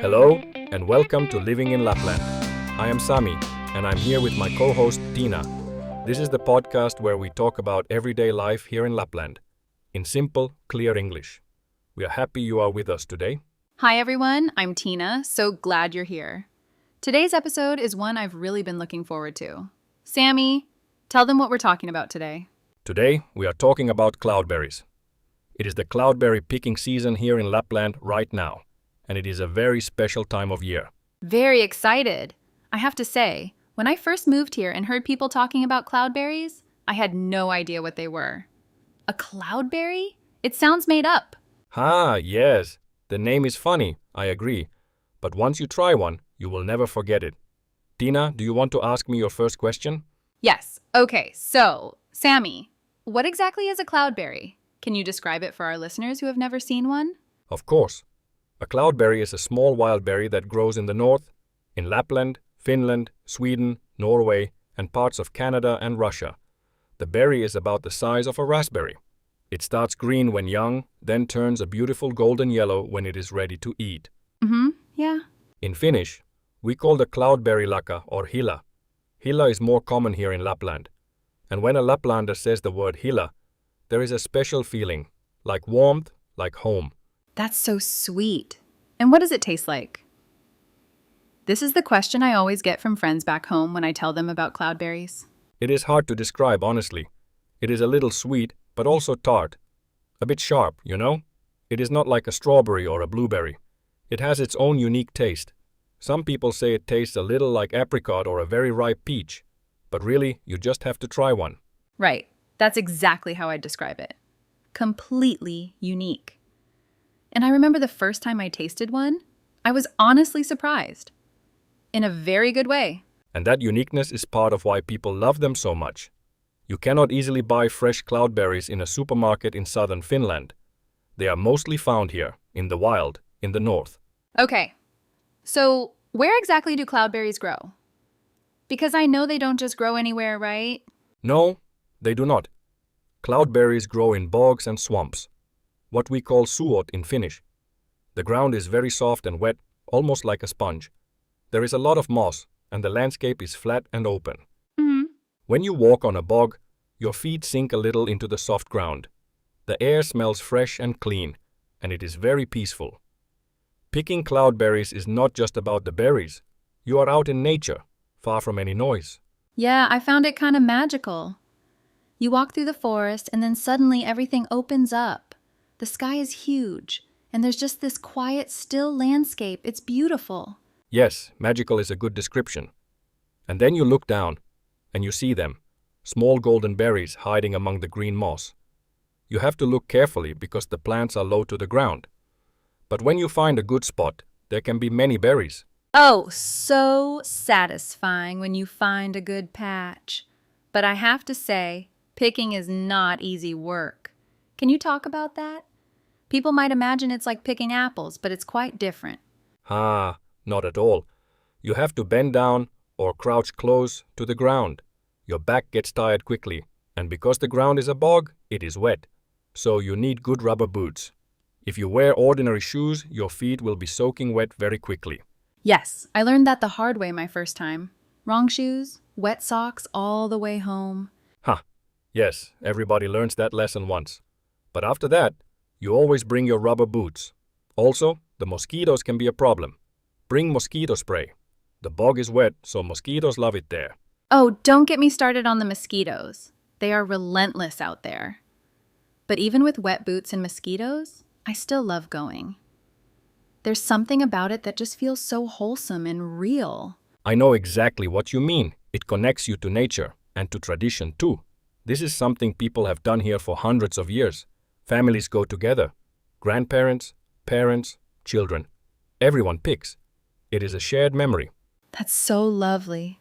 Hello and welcome to Living in Lapland. I am Sami and I'm here with my co-host Tina. This is the podcast where we talk about everyday life here in Lapland in simple, clear English. We are happy you are with us today. Hi everyone, I'm Tina, so glad you're here. Today's episode is one I've really been looking forward to. Sami, tell them what we're talking about today. Today we are talking about cloudberries. It is the cloudberry picking season here in Lapland right now, and it is a very special time of year. Very excited. I have to say, when I first moved here and heard people talking about cloudberries, I had no idea what they were. A cloudberry? It sounds made up. Yes. The name is funny, I agree. But once you try one, you will never forget it. Tina, do you want to ask me your first question? Yes. Okay, so, Sami, what exactly is a cloudberry? Can you describe it for our listeners who have never seen one? Of course. A cloudberry is a small wild berry that grows in the north, in Lapland, Finland, Sweden, Norway, and parts of Canada and Russia. The berry is about the size of a raspberry. It starts green when young, then turns a beautiful golden yellow when it is ready to eat. Yeah. In Finnish, we call the cloudberry lakka or hilla. Hilla is more common here in Lapland. And when a Laplander says the word hilla, there is a special feeling, like warmth, like home. That's so sweet. And what does it taste like? This is the question I always get from friends back home when I tell them about cloudberries. It is hard to describe, honestly. It is a little sweet, but also tart. A bit sharp, you know? It is not like a strawberry or a blueberry. It has its own unique taste. Some people say it tastes a little like apricot or a very ripe peach. But really, you just have to try one. Right. That's exactly how I'd describe it. Completely unique. And I remember the first time I tasted one, I was honestly surprised. In a very good way. And that uniqueness is part of why people love them so much. You cannot easily buy fresh cloudberries in a supermarket in southern Finland. They are mostly found here, in the wild, in the north. Okay, so where exactly do cloudberries grow? Because I know they don't just grow anywhere, right? No, they do not. Cloudberries grow in bogs and swamps, what we call suot in Finnish. The ground is very soft and wet, almost like a sponge. There is a lot of moss, and the landscape is flat and open. When you walk on a bog, your feet sink a little into the soft ground. The air smells fresh and clean, and it is very peaceful. Picking cloudberries is not just about the berries. You are out in nature, far from any noise. Yeah, I found it kind of magical. You walk through the forest and then suddenly everything opens up. The sky is huge, and there's just this quiet, still landscape. It's beautiful. Yes, magical is a good description. And then you look down, and you see them, small golden berries hiding among the green moss. You have to look carefully because the plants are low to the ground. But when you find a good spot, there can be many berries. Oh, so satisfying when you find a good patch. But I have to say, picking is not easy work. Can you talk about that? People might imagine it's like picking apples, but it's quite different. Not at all. You have to bend down or crouch close to the ground. Your back gets tired quickly, and because the ground is a bog, it is wet. So you need good rubber boots. If you wear ordinary shoes, your feet will be soaking wet very quickly. Yes, I learned that the hard way my first time. Wrong shoes, wet socks all the way home. Yes, everybody learns that lesson once. But after that, you always bring your rubber boots. Also, the mosquitoes can be a problem. Bring mosquito spray. The bog is wet, so mosquitoes love it there. Oh, don't get me started on the mosquitoes. They are relentless out there. But even with wet boots and mosquitoes, I still love going. There's something about it that just feels so wholesome and real. I know exactly what you mean. It connects you to nature and to tradition too. This is something people have done here for hundreds of years. Families go together. Grandparents, parents, children. Everyone picks. It is a shared memory. That's so lovely.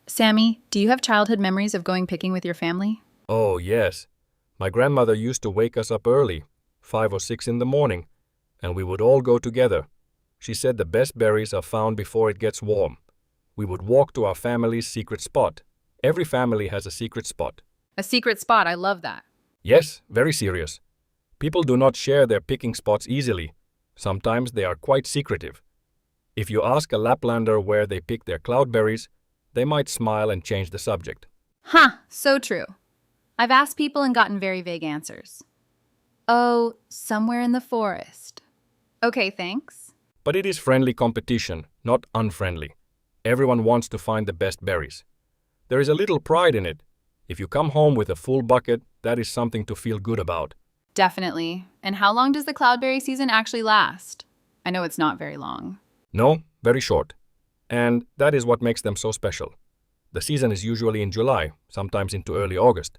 Sami, do you have childhood memories of going picking with your family? Oh, yes. My grandmother used to wake us up early, 5 or 6 in the morning, and we would all go together. She said the best berries are found before it gets warm. We would walk to our family's secret spot. Every family has a secret spot. A secret spot, I love that. Yes, very serious. People do not share their picking spots easily. Sometimes they are quite secretive. If you ask a Laplander where they pick their cloudberries, they might smile and change the subject. Huh, so true. I've asked people and gotten very vague answers. Oh, somewhere in the forest. Okay, thanks. But it is friendly competition, not unfriendly. Everyone wants to find the best berries. There is a little pride in it. If you come home with a full bucket, that is something to feel good about. Definitely. And how long does the cloudberry season actually last? I know it's not very long. No, very short. And that is what makes them so special. The season is usually in July, sometimes into early August.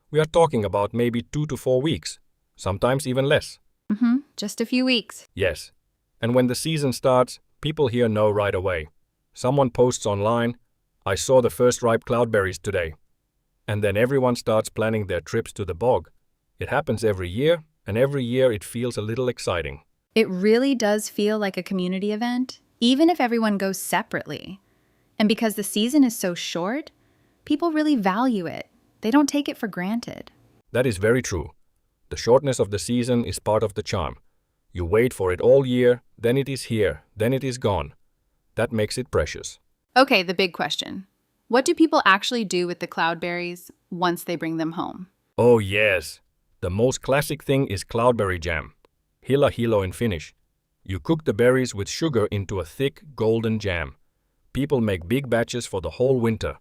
We are talking about maybe 2 to 4 weeks, sometimes even less. Just a few weeks. Yes. And when the season starts, people here know right away. Someone posts online, "I saw the first ripe cloudberries today." And then everyone starts planning their trips to the bog. It happens every year, and every year it feels a little exciting. It really does feel like a community event, even if everyone goes separately. And because the season is so short, people really value it. They don't take it for granted. That is very true. The shortness of the season is part of the charm. You wait for it all year, then it is here, then it is gone. That makes it precious. Okay, the big question. What do people actually do with the cloudberries once they bring them home? Oh yes, the most classic thing is cloudberry jam. Hilla in Finnish. You cook the berries with sugar into a thick, golden jam. People make big batches for the whole winter.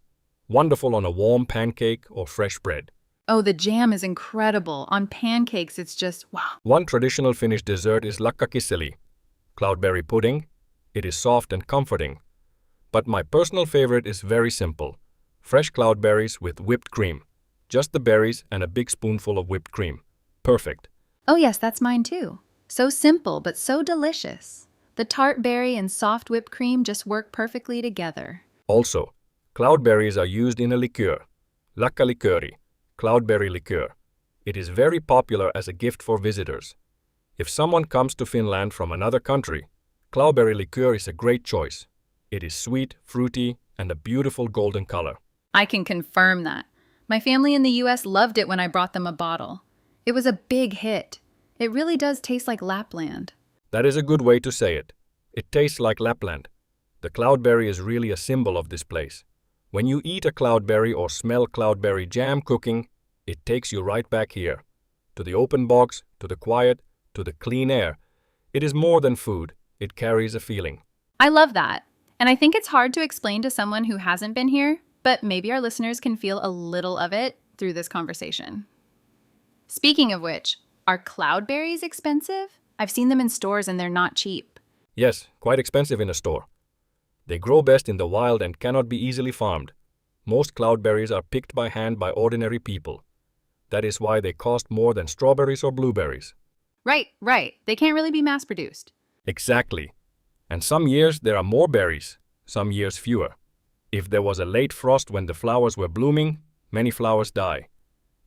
Wonderful on a warm pancake or fresh bread. Oh, the jam is incredible. On pancakes, it's just wow. One traditional Finnish dessert is lakkakiisseli, cloudberry pudding. It is soft and comforting. But my personal favorite is very simple. Fresh cloudberries with whipped cream. Just the berries and a big spoonful of whipped cream. Perfect. Oh yes, that's mine too. So simple, but so delicious. The tart berry and soft whipped cream just work perfectly together. Also, cloudberries are used in a liqueur, lakkakiisseli, cloudberry liqueur. It is very popular as a gift for visitors. If someone comes to Finland from another country, cloudberry liqueur is a great choice. It is sweet, fruity, and a beautiful golden color. I can confirm that. My family in the US loved it when I brought them a bottle. It was a big hit. It really does taste like Lapland. That is a good way to say it. It tastes like Lapland. The cloudberry is really a symbol of this place. When you eat a cloudberry or smell cloudberry jam cooking, it takes you right back here. To the open box, to the quiet, to the clean air. It is more than food. It carries a feeling. I love that. And I think it's hard to explain to someone who hasn't been here, but maybe our listeners can feel a little of it through this conversation. Speaking of which, are cloudberries expensive? I've seen them in stores and they're not cheap. Yes, quite expensive in a store. They grow best in the wild and cannot be easily farmed. Most cloudberries are picked by hand by ordinary people. That is why they cost more than strawberries or blueberries. Right. They can't really be mass-produced. Exactly. And some years there are more berries, some years fewer. If there was a late frost when the flowers were blooming, many flowers die.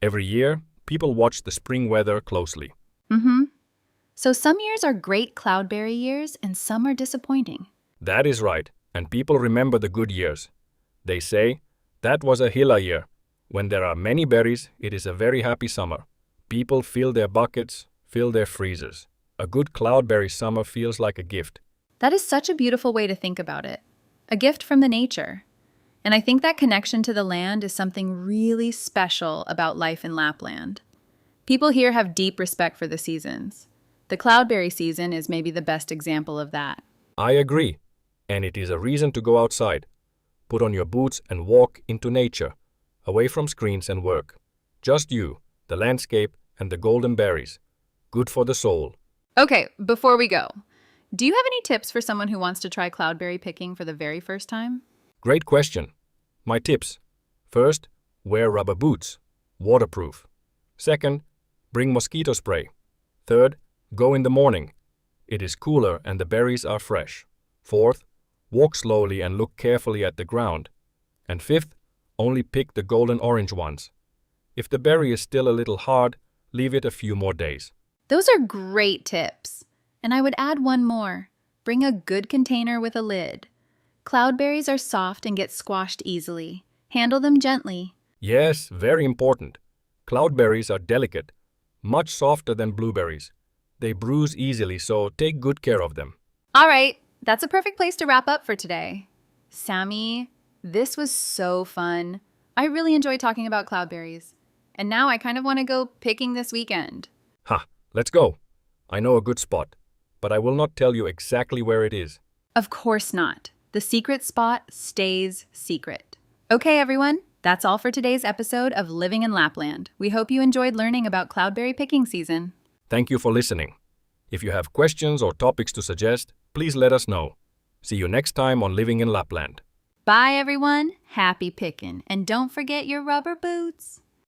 Every year, people watch the spring weather closely. So some years are great cloudberry years and some are disappointing. That is right, and people remember the good years. They say, that was a hilla year. When there are many berries, it is a very happy summer. People fill their buckets, fill their freezers. A good cloudberry summer feels like a gift. That is such a beautiful way to think about it. A gift from the nature. And I think that connection to the land is something really special about life in Lapland. People here have deep respect for the seasons. The cloudberry season is maybe the best example of that. I agree, and it is a reason to go outside. Put on your boots and walk into nature, away from screens and work. Just you, the landscape, and the golden berries. Good for the soul. Okay, before we go, do you have any tips for someone who wants to try cloudberry picking for the very first time? Great question. My tips. First, wear rubber boots, waterproof. Second, bring mosquito spray. Third, go in the morning. It is cooler and the berries are fresh. Fourth, walk slowly and look carefully at the ground. And fifth, only pick the golden orange ones. If the berry is still a little hard, leave it a few more days. Those are great tips. And I would add one more. Bring a good container with a lid. Cloudberries are soft and get squashed easily. Handle them gently. Yes, very important. Cloudberries are delicate, much softer than blueberries. They bruise easily, so take good care of them. All right, that's a perfect place to wrap up for today. Sami, this was so fun. I really enjoyed talking about cloudberries. And now I kind of want to go picking this weekend. Ha, let's go. I know a good spot, but I will not tell you exactly where it is. Of course not. The secret spot stays secret. Okay, everyone, that's all for today's episode of Living in Lapland. We hope you enjoyed learning about cloudberry picking season. Thank you for listening. If you have questions or topics to suggest, please let us know. See you next time on Living in Lapland. Bye, everyone. Happy picking. And don't forget your rubber boots.